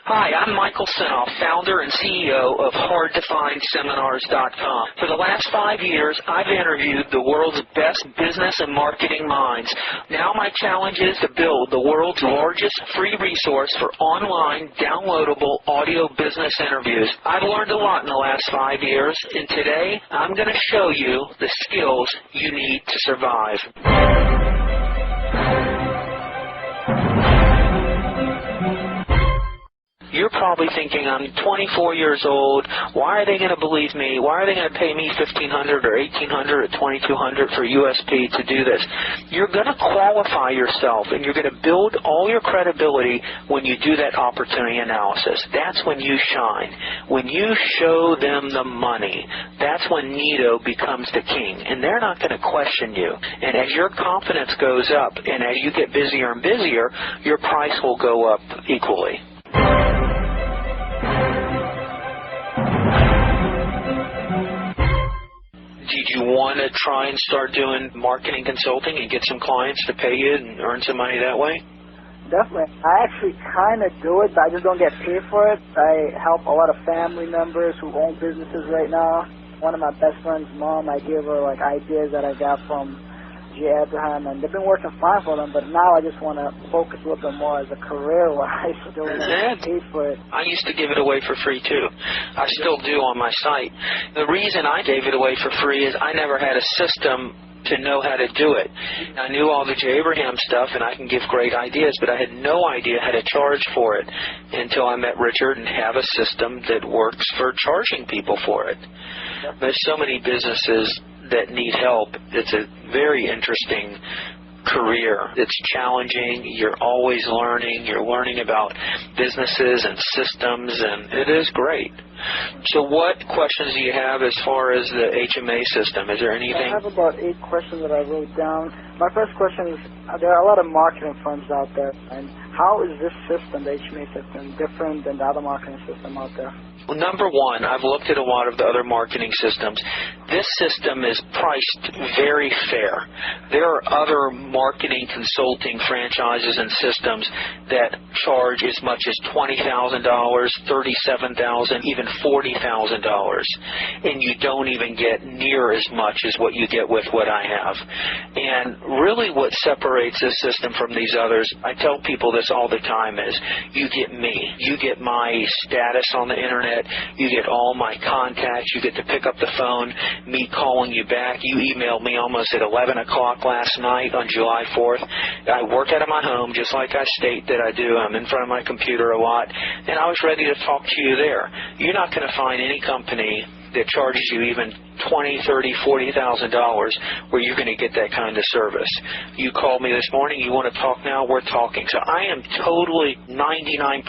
Hi, I'm Michael Sinoff, founder and CEO of HardToFindSeminars.com. For the last 5 years, I've interviewed the world's best business and marketing minds. Now my challenge is to build the world's largest free resource for online, downloadable audio business interviews. I've learned a lot in the last 5 years, and today I'm going to show you the skills you need to survive. You're probably thinking, I'm 24 years old, why are they going to believe me? Why are they going to pay me $1,500 or $1,800 or $2,200 for USP to do this? You're going to qualify yourself, and you're going to build all your credibility when you do that opportunity analysis. That's when you shine. When you show them the money, that's when Nido becomes the king, and they're not going to question you. And as your confidence goes up, and as you get busier and busier, your price will go up equally. Did you want to try and start doing marketing consulting and get some clients to pay you and earn some money that way? Definitely. I actually kind of do it, but I just don't get paid for it. I help a lot of family members who own businesses right now. One of my best friend's mom, I give her ideas that I got from J. Abraham, and they've been working fine for them, but now I just want to focus a little bit more as a career-wise. Don't get paid for it. I used to give it away for free, too. I still do on my site. The reason I gave it away for free is I never had a system to know how to do it. I knew all the J. Abraham stuff, and I can give great ideas, but I had no idea how to charge for it until I met Richard and have a system that works for charging people for it. There's so many businesses that need help. It's a very interesting career. It's challenging. You're always learning. You're learning about businesses and systems, and it is great. So what questions do you have as far as the HMA system? Is there anything? I have about 8 questions that I wrote down. My first question is, there are a lot of marketing firms out there, and how is this system, the HMA system, different than the other marketing system out there? Well, number one, I've looked at a lot of the other marketing systems. This system is priced very fair. There are other marketing consulting franchises and systems that charge as much as $20,000, $37,000, even $40,000, and you don't even get near as much as what you get with what I have. And really what separates this system from these others, I tell people this all the time, is you get me. You get my status on the internet. You get all my contacts. You get to pick up the phone, me calling you back. You emailed me almost at 11 o'clock last night on July 4th. I work out of my home just like I state that I do. I'm in front of my computer a lot, and I was ready to talk to you there. You're not going to find any company that charges you even $20,000, $30,000, $40,000 where you're going to get that kind of service. You called me this morning, you want to talk now, we're talking. So I am totally 99%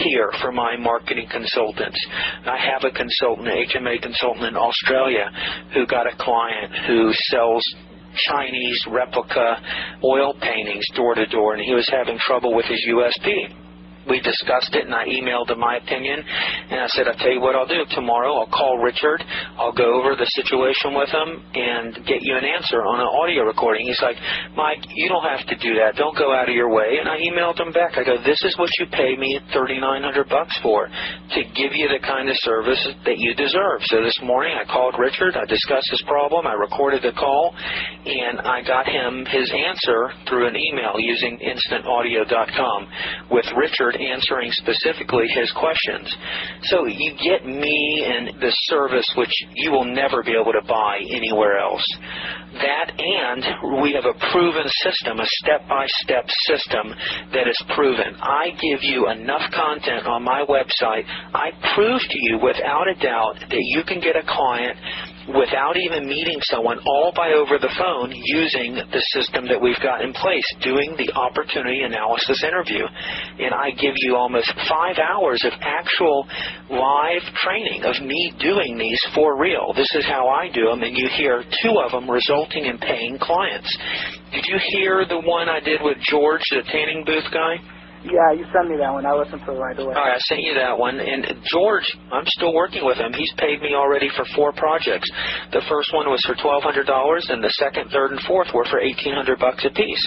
here for my marketing consultants. I have a consultant, an HMA consultant in Australia, who got a client who sells Chinese replica oil paintings door to door, and he was having trouble with his USP. We discussed it, and I emailed him my opinion, and I said, I'll tell you what I'll do. Tomorrow I'll call Richard, I'll go over the situation with him, and get you an answer on an audio recording. He's like, Mike, you don't have to do that. Don't go out of your way. And I emailed him back. I go, this is what you pay me $3,900 for, to give you the kind of service that you deserve. So this morning I called Richard, I discussed his problem, I recorded the call, and I got him his answer through an email using instantaudio.com with Richard answering specifically his questions. So you get me and the service which you will never be able to buy anywhere else. That, and we have a proven system, a step-by-step system that is proven. I give you enough content on my website. I prove to you without a doubt that you can get a client without even meeting someone, all by over the phone, using the system that we've got in place, doing the opportunity analysis interview. And I give you almost 5 hours of actual live training of me doing these for real. This is how I do them, and you hear 2 of them resulting in paying clients. Did you hear the one I did with George, the tanning booth guy? Yeah, you sent me that one. I listened to it right away. All right, I sent you that one. And George, I'm still working with him. He's paid me already for 4 projects. The first one was for $1,200, and the second, third, and fourth were for $1,800 a piece.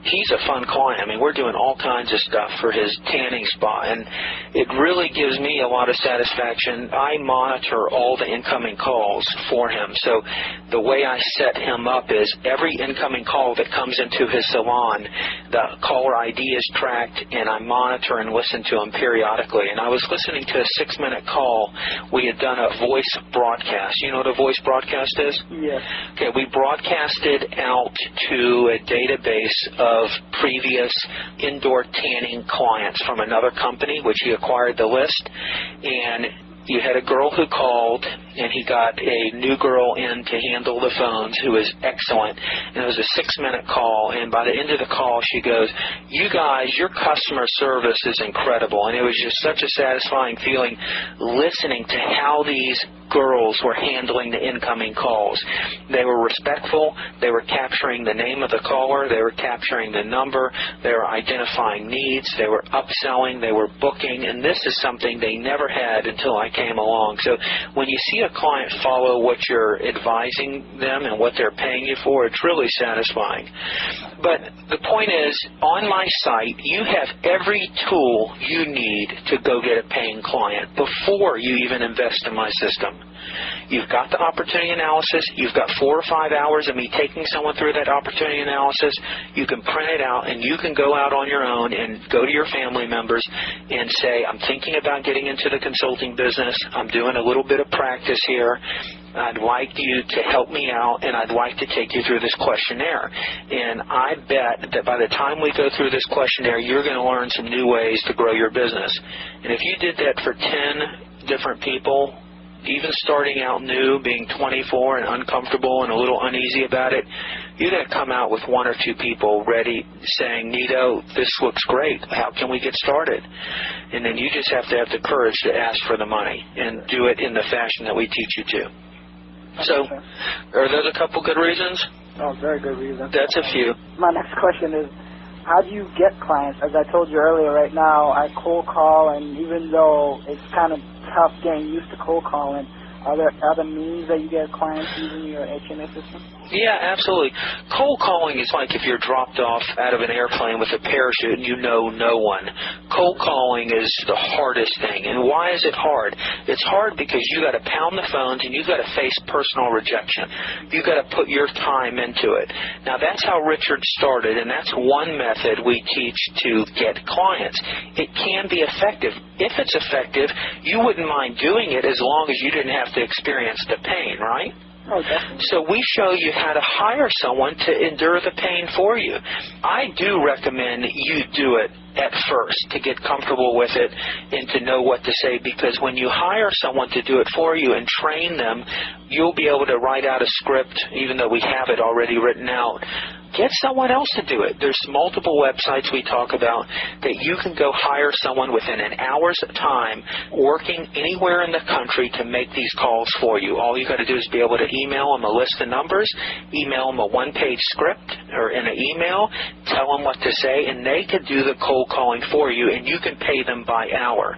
he's a fun client. I mean, we're doing all kinds of stuff for his tanning spa, and it really gives me a lot of satisfaction. I monitor all the incoming calls for him. So the way I set him up is every incoming call that comes into his salon, the caller ID is tracked, and I monitor and listen to him periodically. And I was listening to a 6-minute call. We had done a voice broadcast. You know what a voice broadcast is? Yes. Okay, we broadcasted out to a database of previous indoor tanning clients from another company, which he acquired the list, and you had a girl who called, and he got a new girl in to handle the phones who was excellent, and it was a 6-minute call, and by the end of the call she goes, "You guys, your customer service is incredible," and it was just such a satisfying feeling listening to how these girls were handling the incoming calls. They were respectful, they were capturing the name of the caller, they were capturing the number, they were identifying needs, they were upselling, they were booking, and this is something they never had until I came along. So when you see a client follow what you're advising them and what they're paying you for, it's really satisfying. But the point is, on my site, you have every tool you need to go get a paying client before you even invest in my system. You've got the opportunity analysis. You've got 4 or 5 hours of me taking someone through that opportunity analysis. You can print it out, and you can go out on your own and go to your family members and say, "I'm thinking about getting into the consulting business. I'm doing a little bit of practice here. I'd like you to help me out, and I'd like to take you through this questionnaire." And I bet that by the time we go through this questionnaire, you're going to learn some new ways to grow your business. And if you did that for 10 different people, even starting out new, being 24 and uncomfortable and a little uneasy about it, you're going to come out with 1 or 2 people ready saying, "Nido, this looks great. How can we get started?" And then you just have to have the courage to ask for the money and do it in the fashion that we teach you to. So, are those a couple good reasons? Oh, very good reasons. That's a few. My next question is, how do you get clients? As I told you earlier, right now I cold call, and even though it's kind of tough getting used to cold calling, are there other means that you get clients using your HMA system? Yeah, absolutely. Cold calling is like if you're dropped off out of an airplane with a parachute and you know no one. Cold calling is the hardest thing. And why is it hard? It's hard because you got to pound the phones and you got to face personal rejection. You got to put your time into it. Now that's how Richard started, and that's one method we teach to get clients. It can be effective. If it's effective, you wouldn't mind doing it as long as you didn't have to experience the pain, right? Oh, definitely. So we show you how to hire someone to endure the pain for you. I do recommend you do it at first to get comfortable with it and to know what to say, because when you hire someone to do it for you and train them, you'll be able to write out a script, even though we have it already written out. Get someone else to do it. There's multiple websites we talk about that you can go hire someone within an hour's time working anywhere in the country to make these calls for you. All you got to do is be able to email them a list of numbers, email them a one-page script or in an email, tell them what to say, and they can do the cold calling for you, and you can pay them by hour.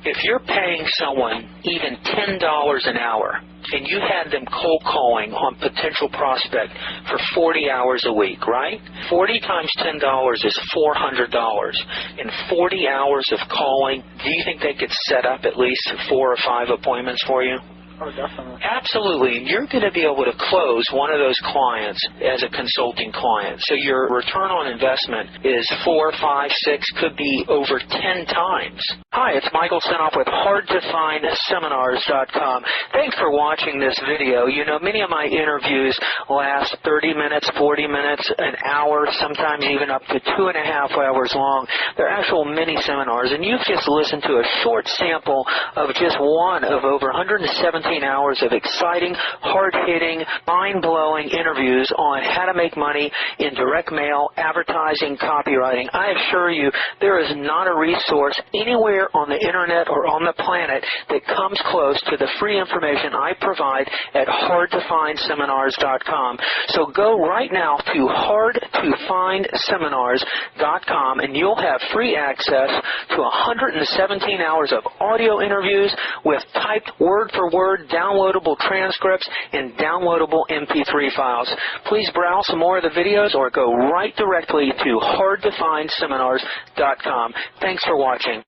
If you're paying someone even $10 an hour and you had them cold calling on potential prospect for 40 hours a week, right? 40 times $10 is $400. In 40 hours of calling, do you think they could set up at least 4 or 5 appointments for you? Oh, definitely. Absolutely. And you're going to be able to close one of those clients as a consulting client. So your return on investment is 4, 5, 6, could be over 10 times. Hi, it's Michael Senoff with HardToFindSeminars.com. Thanks for watching this video. You know, many of my interviews last 30 minutes, 40 minutes, an hour, sometimes even up to 2.5 hours long. They're actual mini seminars, and you've just listened to a short sample of just one of over 117 hours of exciting, hard-hitting, mind-blowing interviews on how to make money in direct mail, advertising, copywriting. I assure you, there is not a resource anywhere on the internet or on the planet that comes close to the free information I provide at HardToFindSeminars.com. So go right now to HardToFindSeminars.com, and you'll have free access to 117 hours of audio interviews with typed word-for-word downloadable transcripts, and downloadable MP3 files. Please browse some more of the videos or go right directly to hardtofindseminars.com. Thanks for watching.